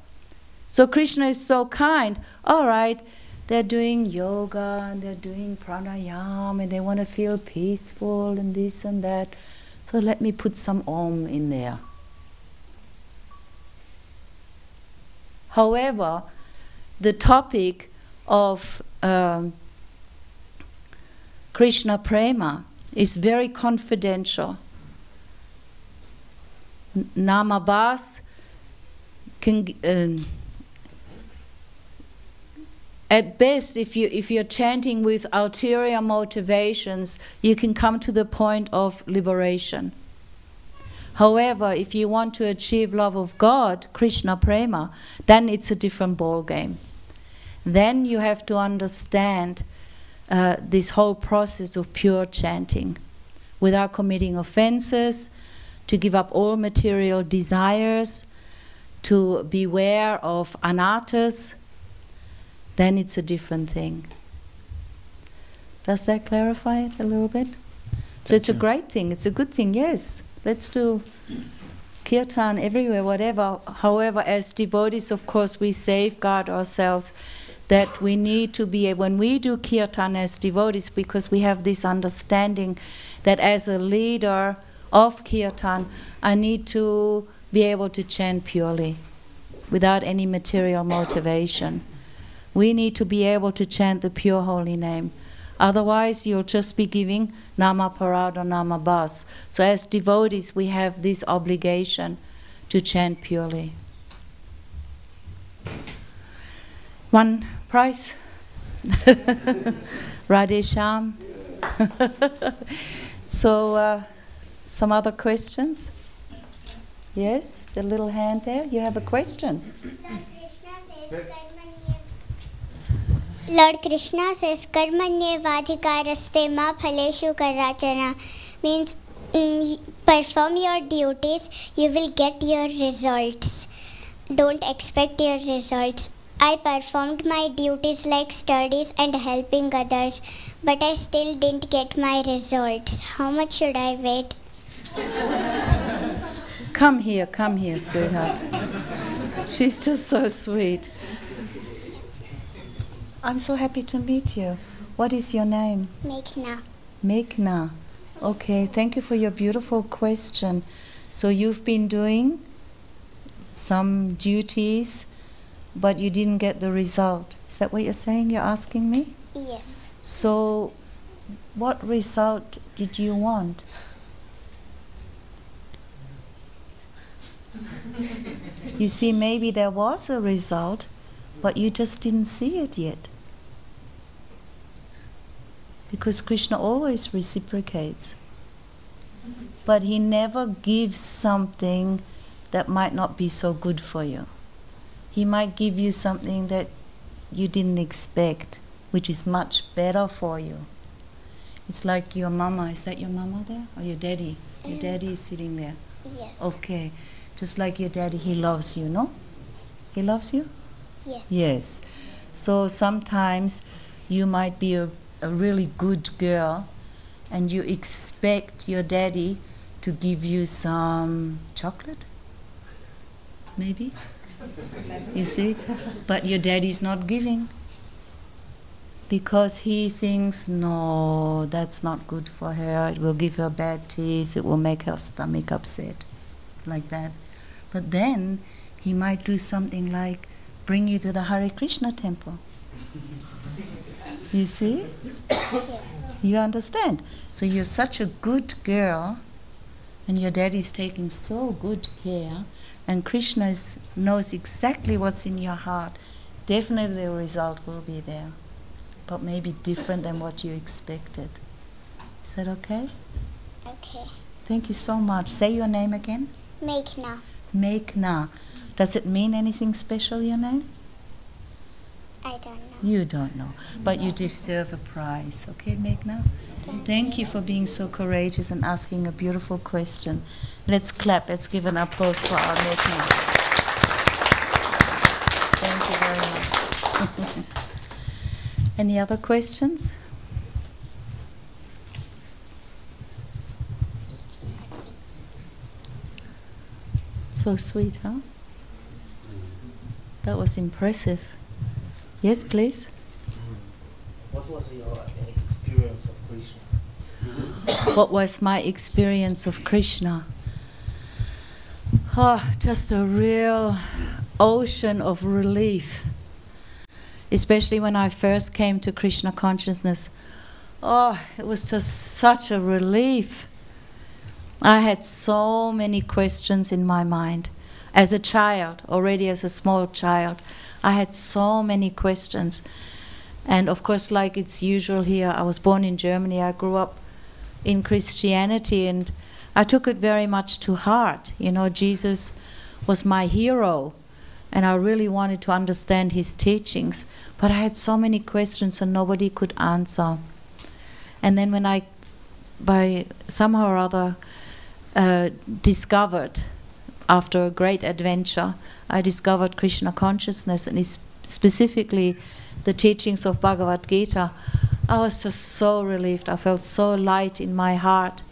So Krishna is so kind. All right, they're doing yoga and they're doing pranayama and they want to feel peaceful and this and that. So let me put some Om in there. However, the topic of Krishna Prema is very confidential. Namabas can, at best, if you're chanting with ulterior motivations, you can come to the point of liberation. However, if you want to achieve love of God, Krishna Prema, then it's a different ball game. Then you have to understand this whole process of pure chanting, without committing offenses, to give up all material desires, to beware of anarthas, then it's a different thing. Does that clarify it a little bit? So it's a great thing, it's a good thing, yes. Let's do kirtan everywhere, whatever. However, as devotees, of course, we safeguard ourselves that we need to be, when we do kirtan as devotees, because we have this understanding that as a leader of kirtan, I need to be able to chant purely, without any material motivation. We need to be able to chant the pure holy name. Otherwise, you'll just be giving nama parad or nama bas. So as devotees, we have this obligation to chant purely. One prize. Radhe Shyam. So, some other questions? Yes, the little hand there. You have a question. Lord Krishna says, Karmanye vadhikaraste ma phaleshu karachana, means perform your duties, you will get your results. Don't expect your results. I performed my duties like studies and helping others, but I still didn't get my results. How much should I wait? Come here, sweetheart. She's just so sweet. I'm so happy to meet you. What is your name? Meghna. Meghna. Okay, thank you for your beautiful question. So you've been doing some duties, but you didn't get the result. Is that what you're saying? You're asking me? Yes. So what result did you want? You see, maybe there was a result, but you just didn't see it yet. Because Krishna always reciprocates. But he never gives something that might not be so good for you. He might give you something that you didn't expect, which is much better for you. It's like your mama. Is that your mama there? Or your daddy? Your daddy is sitting there. Yes. Okay. Just like your daddy, he loves you, no? He loves you? Yes. Yes. So sometimes you might be a really good girl and you expect your daddy to give you some chocolate, maybe? You see? But your daddy's not giving because he thinks, no, that's not good for her, it will give her bad teeth, it will make her stomach upset, like that. But then he might do something like bring you to the Hare Krishna temple. You see? Yes. You understand? So you're such a good girl and your daddy's taking so good care and Krishna knows exactly what's in your heart. Definitely the result will be there, but maybe different than what you expected. Is that okay? Okay. Thank you so much. Say your name again. Meghna. Meghna. Does it mean anything special, your name? I don't know. You don't know, but you deserve a prize. Okay, Meghna? Thank you for being so courageous and asking a beautiful question. Let's clap. Let's give an applause for our Meghna. Thank you very much. Any other questions? So sweet, huh? That was impressive. Yes, please. What was your experience of Krishna? What was my experience of Krishna? Oh, just a real ocean of relief. Especially when I first came to Krishna consciousness. Oh, it was just such a relief. I had so many questions in my mind. As a child, already as a small child, I had so many questions. And of course, like it's usual here, I was born in Germany, I grew up in Christianity, and I took it very much to heart. You know, Jesus was my hero, and I really wanted to understand his teachings. But I had so many questions and nobody could answer. And then when I, by somehow or other, discovered, after a great adventure, I discovered Krishna consciousness, and specifically the teachings of Bhagavad Gita. I was just so relieved. I felt so light in my heart.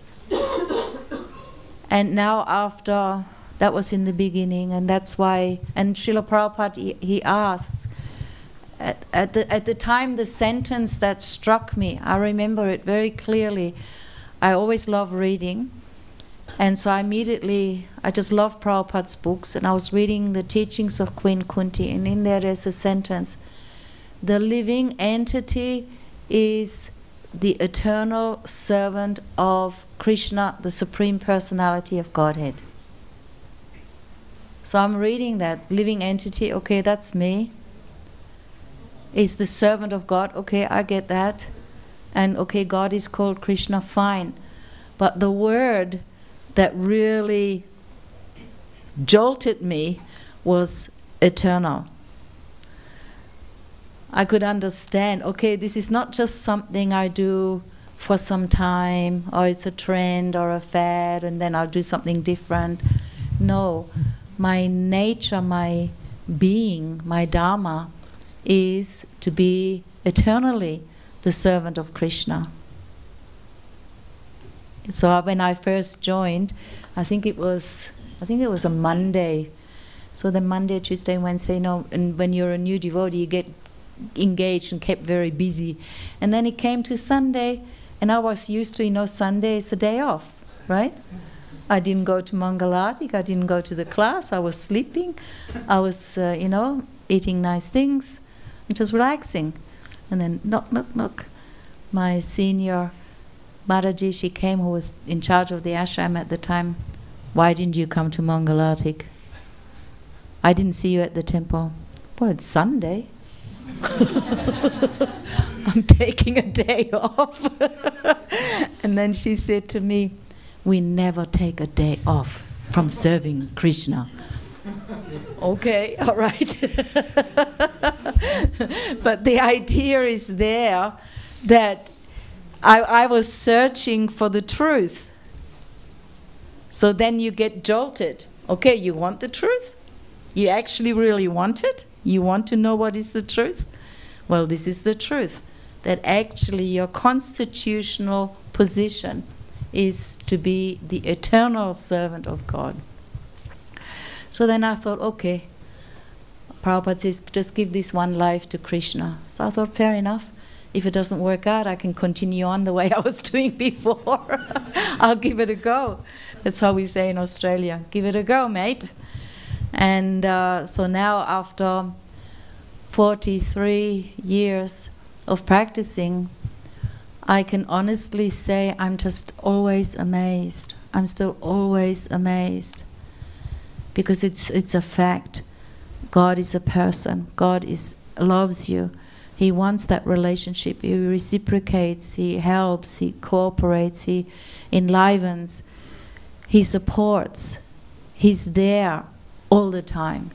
And now after That was in the beginning, and that's why. And Srila Prabhupada, he asks, at the time, the sentence that struck me, I remember it very clearly. I always love reading, and so I just love Prabhupada's books, and I was reading the teachings of Queen Kunti, and in there's a sentence: the living entity is the eternal servant of Krishna, the Supreme Personality of Godhead. So I'm reading that living entity, okay, that's me. Is the servant of God, okay, I get that. And okay, God is called Krishna, fine. But the word that really jolted me was eternal. I could understand, okay, this is not just something I do for some time, or it's a trend or a fad, and then I'll do something different. No, my nature, my being, my dharma is to be eternally the servant of Krishna. So when I first joined, I think it was a Monday. So then Monday, Tuesday, Wednesday, and when you're a new devotee, you get engaged and kept very busy. And then it came to Sunday, and I was used to, Sunday is a day off, right? I didn't go to Mangalatik, I didn't go to the class, I was sleeping, I was, eating nice things, and just relaxing. And then knock, knock, knock. My senior Mataji, she came, who was in charge of the ashram at the time. Why didn't you come to Mangalatik? I didn't see you at the temple. Well, it's Sunday. I'm taking a day off. And then she said to me, we never take a day off from serving Krishna. Okay, all right. But the idea is there that I was searching for the truth. So then you get jolted. Okay, you want the truth? You actually really want it? You want to know what is the truth? Well, this is the truth. That actually your constitutional position is to be the eternal servant of God. So then I thought, okay, Prabhupada says, just give this one life to Krishna. So I thought, fair enough. If it doesn't work out, I can continue on the way I was doing before. I'll give it a go. That's how we say in Australia, give it a go, mate. And so now after 43 years of practicing, I can honestly say I'm just always amazed. I'm still always amazed. Because it's a fact. God is a person. God loves you. He wants that relationship. He reciprocates. He helps. He cooperates. He enlivens. He supports. He's there all the time.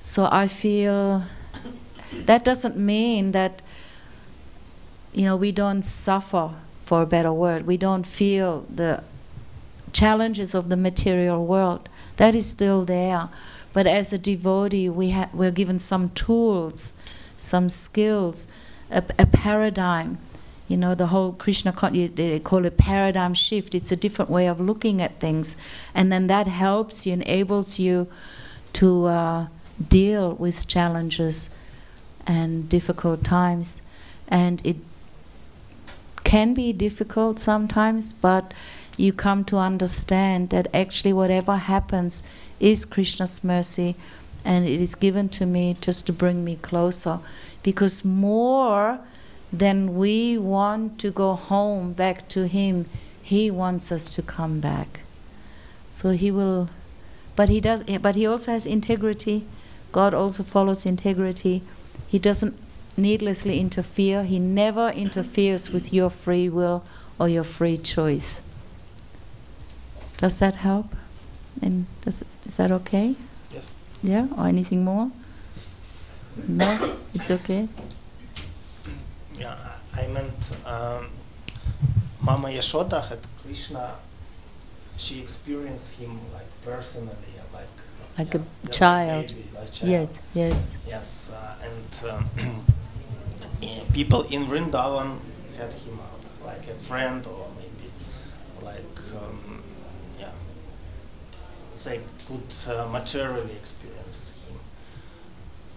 So I feel that doesn't mean that we don't suffer, for a better word. We don't feel the challenges of the material world. That is still there. But as a devotee, we're given some tools, some skills, a paradigm. The whole Krishna, they call it paradigm shift. It's a different way of looking at things. And then that helps you, enables you to deal with challenges and difficult times. And it can be difficult sometimes, but you come to understand that actually whatever happens is Krishna's mercy, and it is given to me just to bring me closer. Because more than we want to go home back to Him, He wants us to come back. So He will, but He also has integrity. God also follows integrity. He doesn't needlessly interfere. He never interferes with your free will or your free choice. Does that help? And is that okay? Yes. Yeah? Or anything more? No? It's okay? Yeah, I meant Mama Yashoda had Krishna, she experienced him personally, like a child. Baby, Yes, yes. Yes, and people in Vrindavan had him like a friend, or maybe they could materially experience him.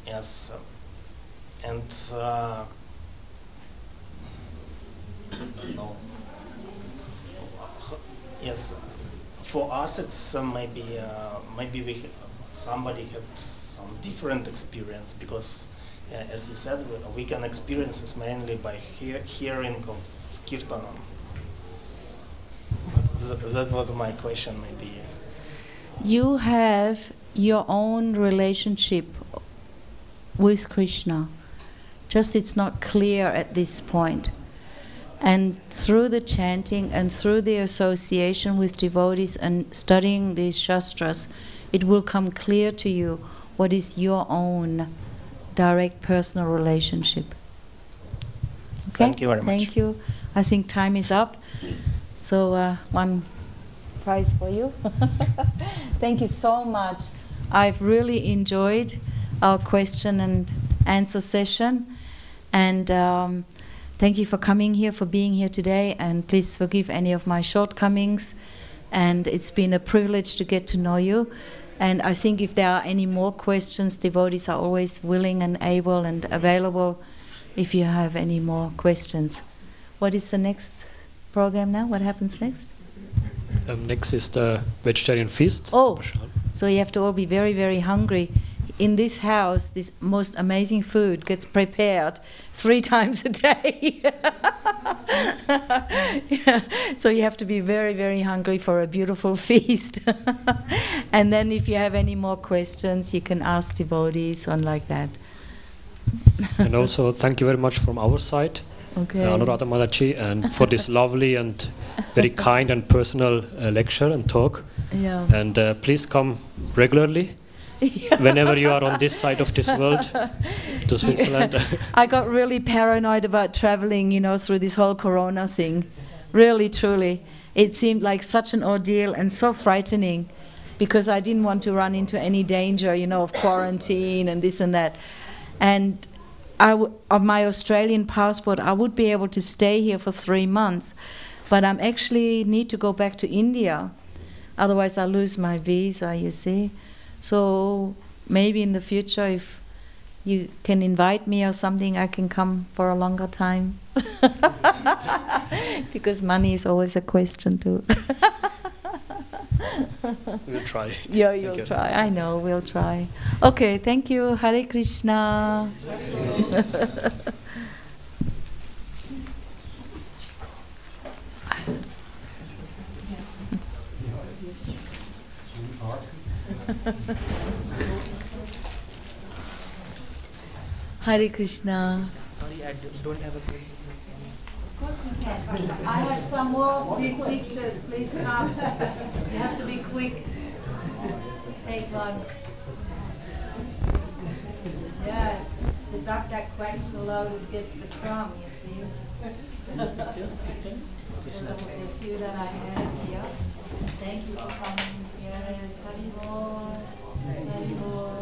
Yes, and no. Yes, for us it's maybe somebody had some different experience, because as you said, we can experience this mainly by hearing of kirtanam. But that was my question, maybe. You have your own relationship with Krishna, just it's not clear at this point. And through the chanting and through the association with devotees and studying these shastras, it will come clear to you what is your own direct personal relationship. Okay? Thank you very much. Thank you. I think time is up. So one prize for you. Thank you so much. I've really enjoyed our question and answer session. And thank you for coming here, for being here today. And please forgive any of my shortcomings. And it's been a privilege to get to know you. And I think if there are any more questions, devotees are always willing and able and available if you have any more questions. What is the next program now? What happens next? Next is the vegetarian feast. Oh, so you have to all be very, very hungry. In this house, this most amazing food gets prepared 3 times a day. Yeah. So you have to be very, very hungry for a beautiful feast. And then if you have any more questions, you can ask devotees on like that. And also thank you very much from our side, Anuradha Mataji, and for this lovely and very kind and personal lecture and talk. Yeah. And please come regularly. Whenever you are on this side of this world to Switzerland. I got really paranoid about traveling, through this whole corona thing. Really, truly. It seemed like such an ordeal and so frightening, because I didn't want to run into any danger, of quarantine and this and that. And on my Australian passport, I would be able to stay here for 3 months. But I actually need to go back to India. Otherwise, I'll lose my visa, you see. So maybe in the future, if you can invite me or something, I can come for a longer time. Because money is always a question too. We'll try. Yeah, you'll try. I know, we'll try. Okay, thank you. Hare Krishna. Hare Krishna. Sorry, I don't have a pen. Of course you can. I have some more of these pictures. Please come. You have to be quick. Take one. Yeah, the duck that quacks the lowest gets the crumb, you see. The few that I have here. Thank you for coming. Yes, Haribol. Haribol.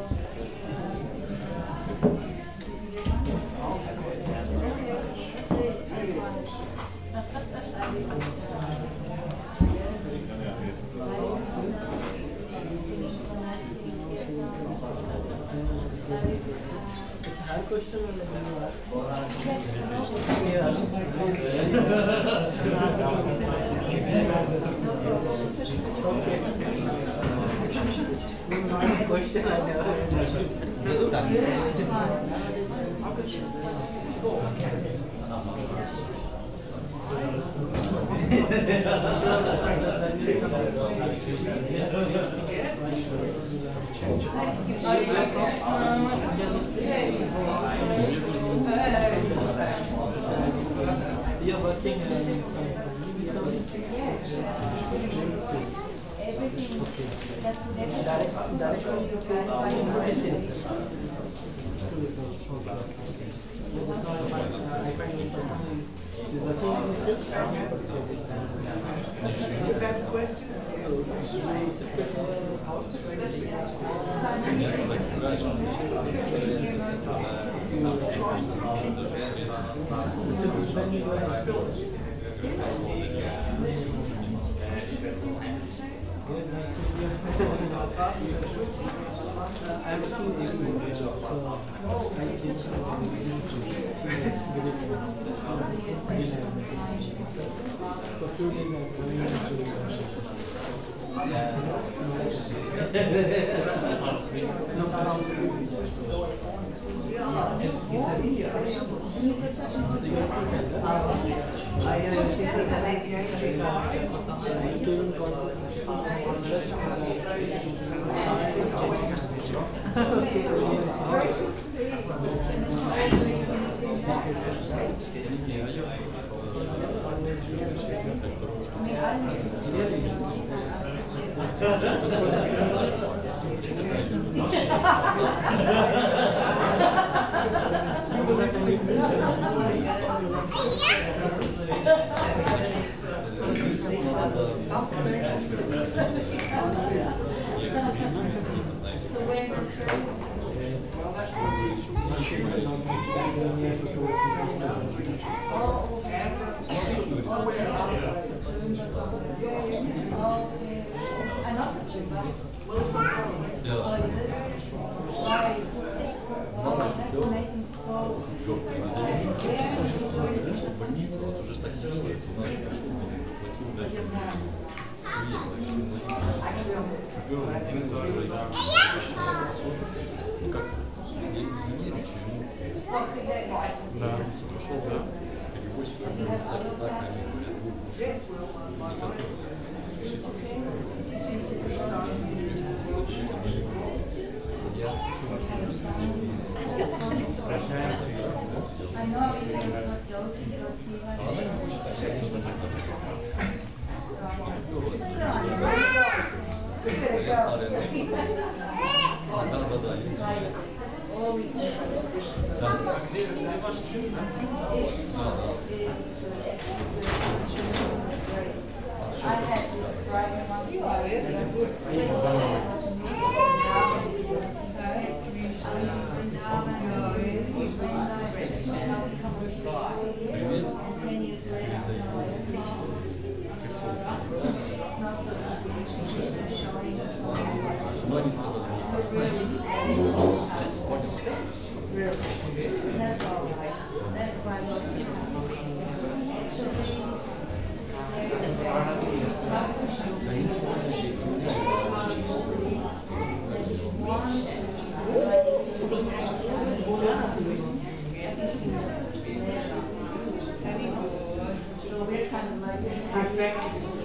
You're working Everything that's Is that the question? I'm still living in India, so I think for 2 days I'm Perfect.